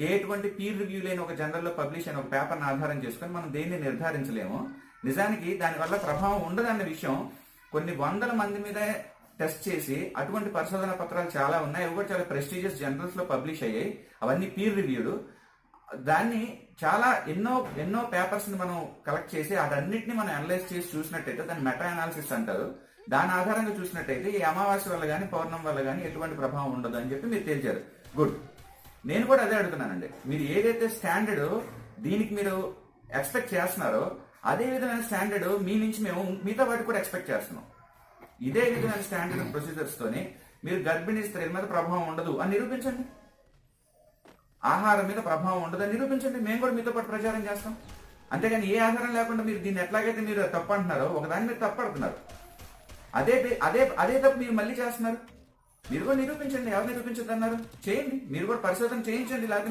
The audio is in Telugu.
ఎటువంటి పీర్ రివ్యూ లేని ఒక జనరల్లో పబ్లిష్ అయిన ఒక పేపర్ని ఆధారం చేసుకొని మనం దేన్ని నిర్ధారించలేము. నిజానికి దానివల్ల ప్రభావం ఉండదన్న విషయం కొన్ని వందల మంది మీద టెస్ట్ చేసి అటువంటి పరిశోధన పత్రాలు చాలా ఉన్నాయి. అవి కూడా చాలా ప్రెస్టీజియస్ జర్నల్స్ లో పబ్లిష్ అయ్యాయి. అవన్నీ పీర్ రివ్యూడ్. దాన్ని చాలా ఎన్నో పేపర్స్ ని మనం కలెక్ట్ చేసి అదన్నిటిని మనం అనలైజ్ చేసి చూసినట్టయితే దాన్ని మెటా అనాలిసిస్ అంటారు. దాని ఆధారంగా చూసినట్టయితే ఈ అమావాస్య వల్ల కానీ పౌర్ణం వల్ల కానీ ఎటువంటి ప్రభావం ఉండదు అని చెప్పి మీరు తేల్చారు. గుడ్. నేను కూడా అదే అడుగుతున్నానండి. మీరు ఏదైతే స్టాండర్డ్ దీనికి మీరు ఎక్స్పెక్ట్ చేస్తున్నారో అదే విధమైన స్టాండర్డ్ మీ నుంచి మేము మిగతా వాటికి కూడా ఎక్స్పెక్ట్ చేస్తున్నాం. ఇదే విధమైన స్టాండర్డ్ ప్రొసీజర్స్ తోని మీరు గర్భిణీ స్త్రీల మీద ప్రభావం ఉండదు అని నిరూపించండి. ఆహారం మీద ప్రభావం ఉండదని నిరూపించండి. మేము కూడా మీతో పాటు ప్రచారం చేస్తాం. అంతేగాని ఏ ఆధారం లేకుండా మీరు దీన్ని ఎట్లాగైతే మీరు తప్పు అంటున్నారో ఒకదాన్ని మీరు తప్పు పడుతున్నారు. అదే తప్పు మీరు మళ్ళీ చేస్తున్నారు. మీరు కూడా నిరూపించండి. ఎవరు నిరూపించద్దు అన్నారు? చేయండి. మీరు కూడా పరిశోధన చేయించండి. లేకపోతే